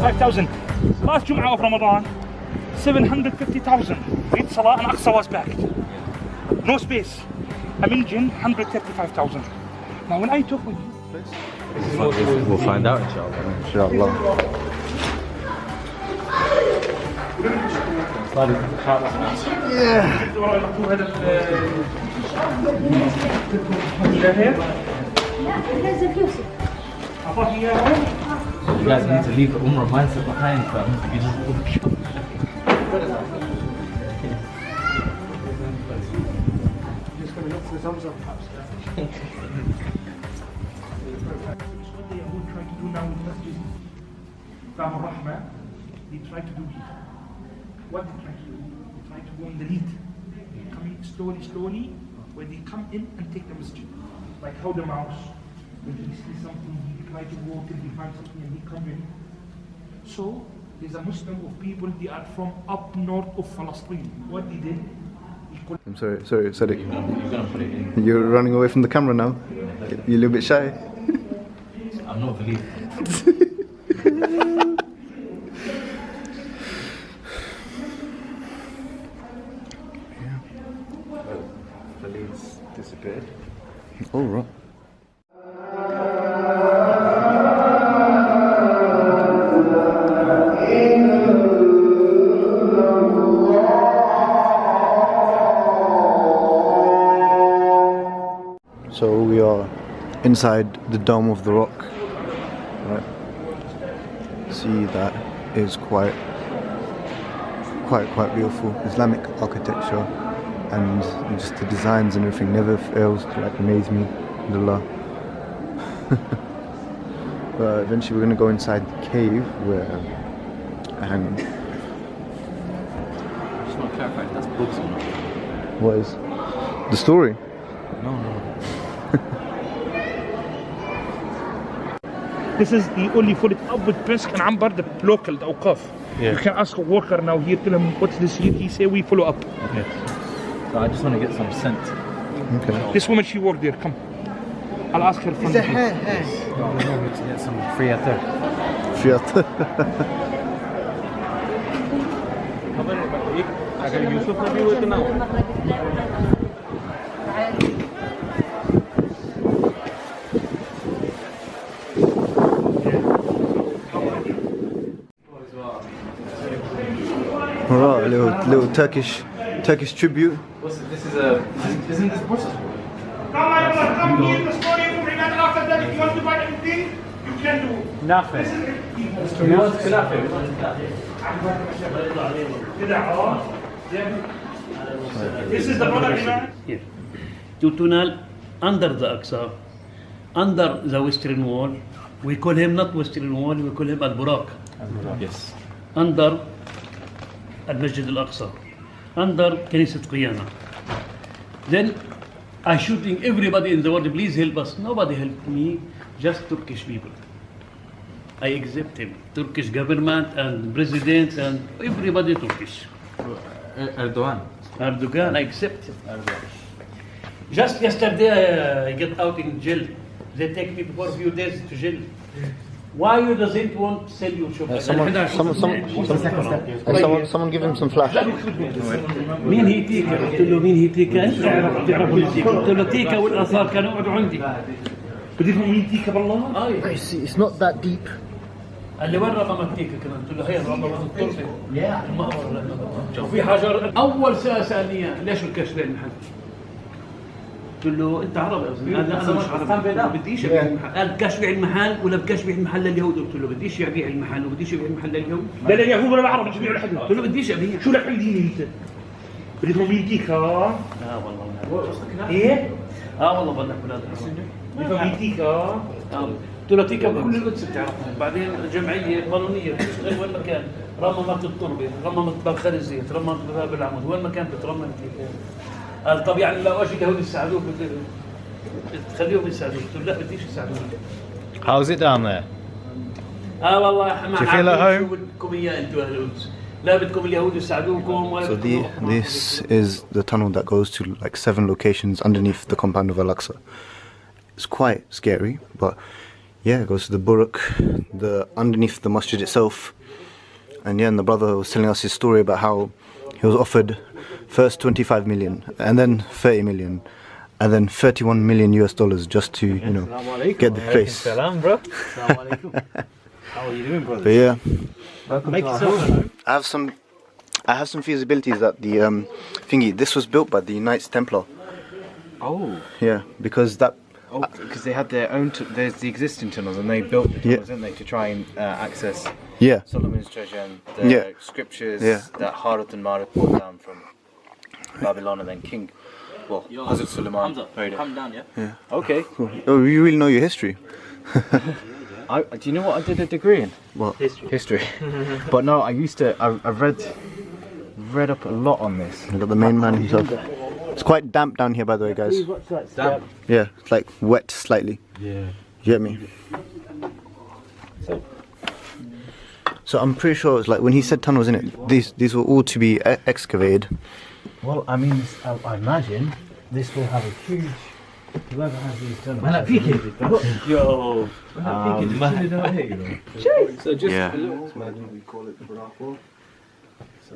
135,000. Last Jum'ah of Ramadan, 750,000. Eid Salah and Aqsa was packed. No space. Amingin, 135,000. Now when I talk with you, we'll find out inshallah. You guys need to leave the Umrah mindset behind, fam. You just gonna look for Zamzam. What they are trying to do now with Masjid Bab al-Rahma, they try to do it. What they try to do? They try to go in the lead. They come in slowly, where they come in and take the masjid. Like how the mouse, when he sees something, he try to walk and he finds something and he come in. So there's a Muslim of people, they are from up north of Palestine. What they did? I'm sorry, Sadiq. you're gonna put it in. You're running away from the camera now. You're a little bit shy. I'm not believing. The leads disappeared. All right. So we are inside the Dome of the Rock. Right. See, that is quite beautiful. Islamic architecture and just the designs and everything never fails to like amaze me. Alhamdulillah. But eventually we're gonna go inside the cave where and Just want to clarify, that's books or not? what is the story? No. This is the only fully up with Prince and Ambar, the local, the Awqaf. You can ask a worker now here, tell him what's this here, he say we follow up. Okay. So I just want to get some scent. Okay. This woman, she worked there, come. I'll ask her from No, we need to get some free atar. Fiat. Alright, a little Turkish tribute. Isn't this process? Come here, the story of Iman. After that, if you want to buy anything, you can do. Nothing. This is the brother Iman. Here. To tunnel under the Aqsa, under the Western Wall. We call him not Western Wall, we call him Al-Buraq. Yes. Under Al-Masjid Al-Aqsa. Under Knesset Qiyana. Then I shooting everybody in the world, please help us. Nobody helped me, just Turkish people. I accept him. Turkish government and president and everybody Turkish. Erdogan. Erdogan, I accept him. Just yesterday I get out in jail. They take me for a few days to jail. Why you doesn't want to sell you shop? Someone give him some flash. مين هي تيكا؟ قلت له مين هي تيكا؟ انت تعرفوا التيكا؟ قلت له تيكا والاثار كانوا يقعدوا عندي. بديتهم مين تيكا بالله؟ It's not that deep. قال لي وين رقم التيكا كمان؟ قلت له هي رقم التربه. المقبره. وفي حجر اول سؤال سالني اياه ليش الكشف المحل؟ قلت له انت عربي قال لا انا مش عربي بديش ابيع المحل. قال بدكش بيع المحل ولا بدكش بيع المحل لليهود؟ قلت له بديش ابيع المحل وبديش ابيع المحل لليهود. لا لليهود ولا العرب مش بيبيعوا لحد. قلت له بديش ابيع. شو لك ديني انت؟ بديتهم مين تيكا؟ اه والله ايه؟ والله بدك ولاد بديتهم مين تيكا؟ قلت له تيكا بكل القدس بتعرفها. بعدين جمعيه قانونيه بتشتغل وين ما كان، رممت التربه، رممت بخار الزيت، رممت باب العمود، وين ما كان بترمم تيكا. قال طب يعني لو اجى اليهود يساعدوك تخليهم يساعدوك؟ قلت له لا بديش يساعدوني. How's it down there? والله ما Do you feel at عارفين شو home? بدكم اياه انتم اهل القدس. لا بدكم اليهود يساعدوكم ولا So بدكم this is the tunnel that goes to like 7 locations underneath the compound of Al-Aqsa. It's quite scary, but yeah, it goes to the Buraq, underneath the masjid itself. And yeah, and the brother was telling us his story about how he was offered first 25 million, and then 30 million, and then 31 million US dollars just to, you know, get the place. Salam, bro. How are you doing, brother? But yeah, Welcome to our home. I have some feasibilities that the thingy. This was built by the Knights Templar. Oh. Yeah, because that. Oh, because they had their own. There's the existing tunnels, and they built the tunnels, didn't they, to try and access Solomon's treasure and the scriptures that Harut and Marut brought down from Babylon, and then King. Well, Hazrat Suleiman. Come down, yeah? Okay. Cool. Oh, you really know your history. Do you know what I did a degree in? What? History. But no, I read up a lot on this. I got the main man himself. It's quite damp down here, by the way, guys. Damp. Yeah, it's like wet slightly. Yeah. You get me? So I'm pretty sure it's like when he said tunnels in it, these were all to be excavated. Well, I mean, I imagine this will have a huge. Whoever has these tunnels. Man, that peaking. Yo. So just Yeah. a little. We call it Buraq. So,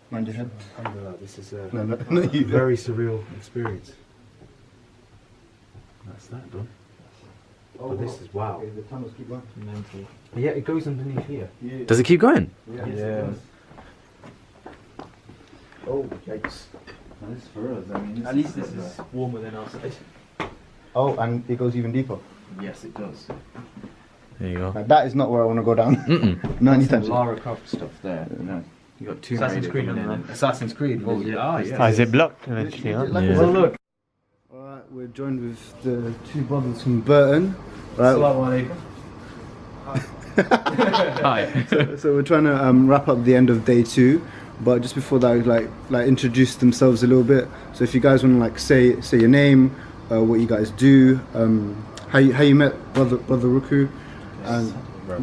Mind your head. alhamdulillah, this is a No, not you. very surreal experience. That's that done. But this is wow. The tunnels keep going. Yeah, it goes underneath here. Does it keep going? Yeah. Oh, yikes. That's for us. I mean, At least this is warmer than outside. Oh, and it goes even deeper. Yes, it does. There you go. Like, that is not where I want to go down. Not anytime soon. Lara Croft stuff there. No. You got Tomb Assassin's Raider Creed coming on in. there. Assassin's Creed. Well, yeah. Is it blocked eventually? Huh? Well, look. Alright, we're joined with the two brothers from Burton. Right. Assalamu alaikum. Hi. So we're trying to wrap up the end of day 2, but just before that, like introduce themselves a little bit. So if you guys want to like say your name, what you guys do, how you met brother Ruku, and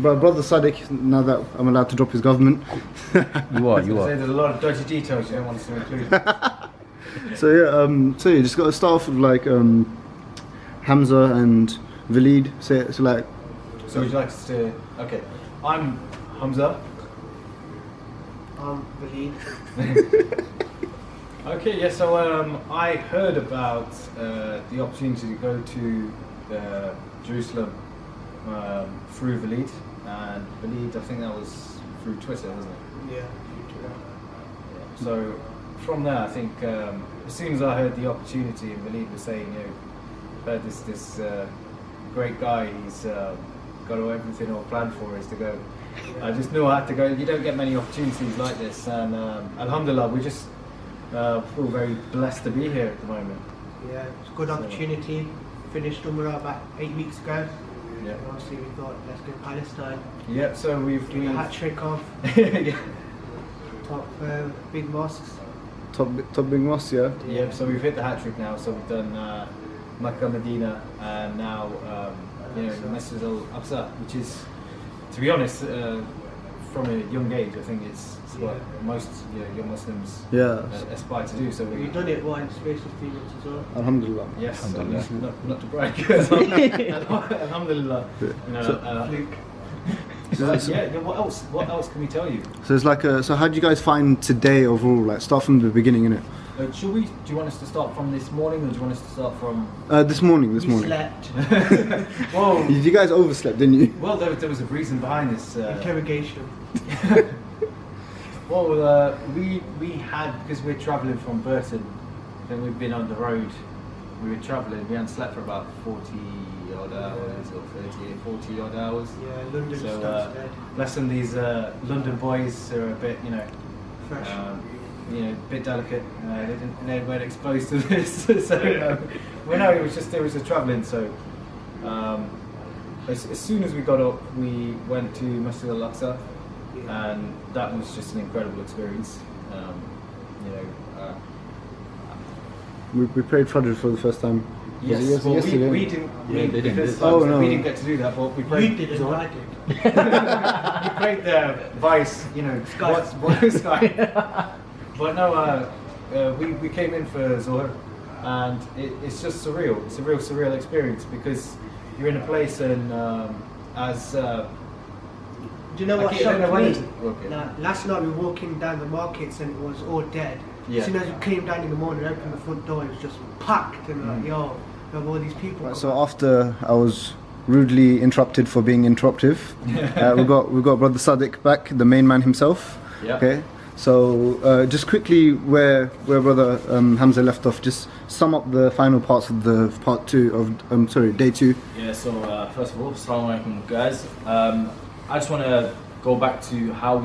brother Sadiq. Now that I'm allowed to drop his government. You are. There's a lot of dodgy details you don't want us to include. So yeah, you just got to start off with like Hamza and Valid. So like. So would you like us to... Okay, I'm Hamza. I'm Valid. Okay, yeah, so I heard about the opportunity to go to Jerusalem through Valid, and Valid, I think that was through Twitter, wasn't it? Yeah. So from there, I think as soon as I heard the opportunity, and Valid was saying, you know, heard this great guy, he's got everything all planned for us to go. I just knew I had to go. You don't get many opportunities like this, and alhamdulillah, we just feel very blessed to be here at the moment. Yeah, it's a good opportunity. Finished Umrah about 8 weeks ago. Yeah. And obviously we thought, let's go Palestine. Yep, so we've Do a hat trick of top big mosques. Top big mosque, yeah. Yep, so we've hit the hat trick now. So we've done Makkah, Medina, and now the Masjid Al-Aqsa, which is, to be honest, from a young age, I think it's what most young Muslims aspire to do. So We've done it in space of 3 months as well. Alhamdulillah. Yes, not to brag. Alhamdulillah. What else can we tell you? So it's like so how did you guys find today overall? Like start from the beginning, innit? Do you want us to start from this morning, or do you want us to start from? This morning. We slept. Whoa. You guys overslept, didn't you? Well, there was a reason behind this. Interrogation. Well, we had, because we're travelling from Burton, then we've been on the road. We were travelling. We hadn't slept for about 40 odd hours or 40 odd hours. Yeah, London So starts dead. bless them, these London boys are a bit, Fresh. a bit delicate. They weren't exposed to this. So it was just travelling. So as soon as we got up, we went to Masjid Al-Aqsa, and that was just an incredible experience. We prayed Fajr for the first time. Yes, well, yesterday? we didn't. Yeah, they didn't. We didn't get to do that, but we You prayed. didn't, I did. We prayed the Vice, Sky. But no, we came in for Zohar, and it's just surreal. It's a real surreal experience because you're in a place and as Do you know what okay, shocked when me? is- okay. Last night we were walking down the markets and it was all dead. Yeah. As soon as we came down in the morning, opened the front door, it was just packed and like, yo, we have all these people. Right, so after I was rudely interrupted for being interruptive, we got Brother Sadiq back, the main man himself. Yeah. Okay. So just quickly, where Brother Hamza left off, just sum up the final parts of the part 2 of day 2. Yeah, so first of all, assalamu alaikum guys. I just want to go back to how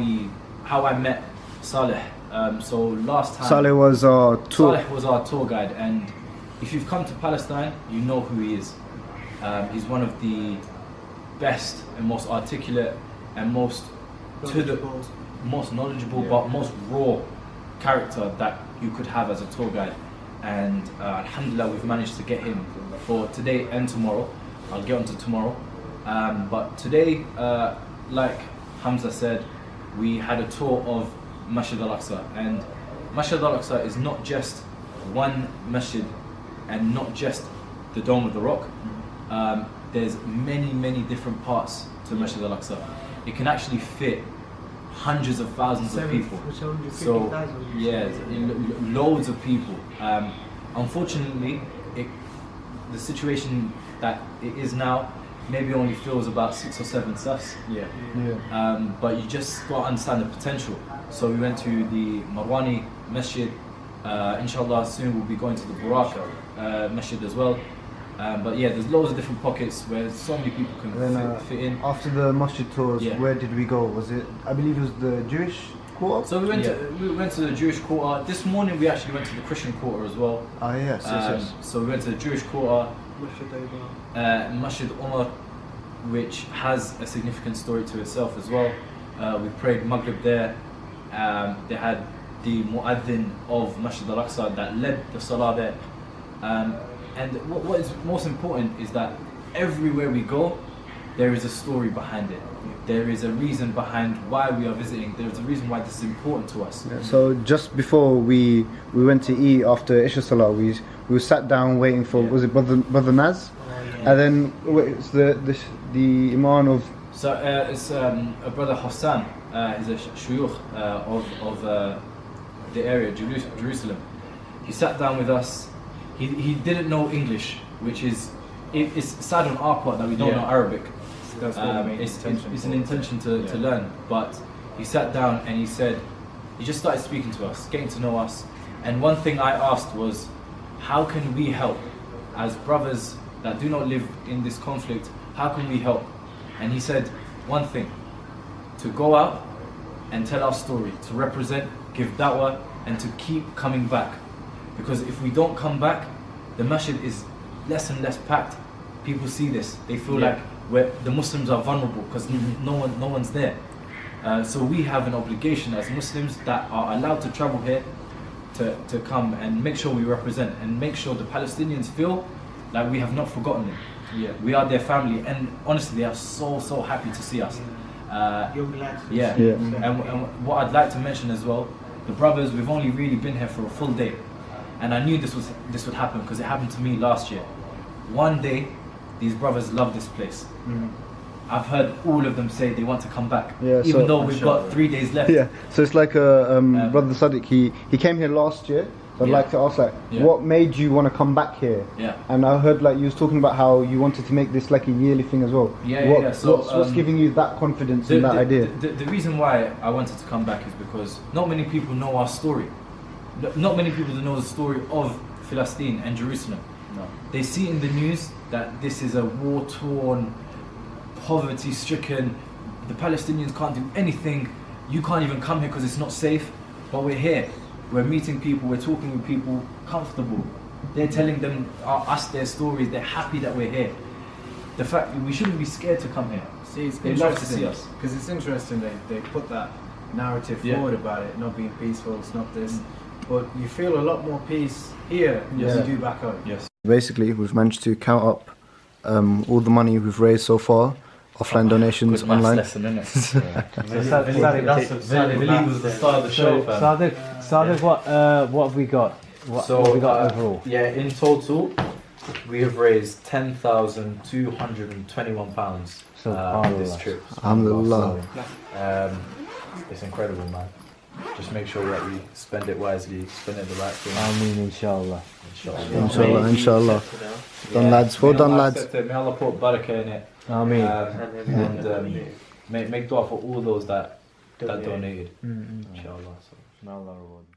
I met Saleh. So last time Saleh was our tour. Saleh was our tour guide, and if you've come to Palestine, you know who he is. He's one of the best and most articulate and most knowledgeable, but most raw character that you could have as a tour guide. And alhamdulillah, we've managed to get him for today and tomorrow. I'll get on to tomorrow. But today, like Hamza said, we had a tour of Masjid Al-Aqsa, and Masjid Al-Aqsa is not just one masjid and not just the Dome of the Rock. There's many different parts to Masjid Al-Aqsa. It can actually fit hundreds of thousands of people. So yeah, loads of people. Unfortunately, the situation that it is now maybe only fills about 6 or 7 safs. But you just got to understand the potential. So we went to the Marwani Masjid. Inshallah, soon we'll be going to the Buraq Masjid as well. But yeah, there's loads of different pockets where so many people can fit in. After the masjid tours, where did we go? Was it? I believe it was the Jewish quarter. So we went to the Jewish quarter. This morning we actually went to the Christian quarter as well. Ah yes, yes. So we went to the Jewish quarter, Masjid Umar, which has a significant story to itself as well. We prayed Maghrib there. They had the mu'adhin of Masjid Al-Aqsa that led the salah there. And what is most important is that everywhere we go, there is a story behind it. There is a reason behind why we are visiting. There is a reason why this is important to us. Yeah, so just before we went to eat after Isha Salah, we sat down waiting for, was it Brother Naz? And then it's the Imam of... So it's a Brother Hassan. He's a shuyukh of the area, Jerusalem. He sat down with us. He didn't know English, which is it's sad on our part that we don't know Arabic. That's It's an intention to learn, but he sat down and he just started speaking to us, getting to know us. And one thing I asked was, how can we help as brothers that do not live in this conflict? How can we help? And he said one thing: to go out and tell our story, to represent, give da'wah, and to keep coming back. Because if we don't come back, the masjid is less and less packed. People see this, they feel like the Muslims are vulnerable because no one's there. So we have an obligation as Muslims that are allowed to travel here to come and make sure we represent and make sure the Palestinians feel like we have not forgotten them. We are their family, and honestly they are so happy to see us. Young lads. And what I'd like to mention as well, the brothers, we've only really been here for a full day. And I knew this would happen because it happened to me last year. One day, these brothers love this place. I've heard all of them say they want to come back, even though we've got 3 days left. Yeah, so it's like Brother Sadiq, he came here last year. So I'd like to ask, what made you want to come back here? And I heard you was talking about how you wanted to make this like a yearly thing as well. So, what's giving you that confidence and that idea? The reason why I wanted to come back is because not many people know our story. Not many people know the story of Palestine and Jerusalem. No. They see in the news that this is a war-torn, poverty-stricken, the Palestinians can't do anything, you can't even come here because it's not safe, but we're here. We're meeting people, we're talking with people, comfortable. They're telling them us their stories, they're happy that we're here. The fact that we shouldn't be scared to come here. See, it's they love to see us. Because it's interesting they put that narrative forward about it, not being peaceful, it's not this. But you feel a lot more peace here than you do back home. Basically, we've managed to count up all the money we've raised so far, offline donations, online. Sadiq, what have we got? What have we got overall? Yeah, in total, We have raised £10,221 this trip. Alhamdulillah. It's incredible, man. Just make sure that we spend it wisely, spend it the right thing. Ameen, inshallah. Inshallah, inshallah. Done, lads. Well done, lads. May Allah put barakah in it. Ameen. And make dua for all those that donated. Inshallah. So, may Allah reward them.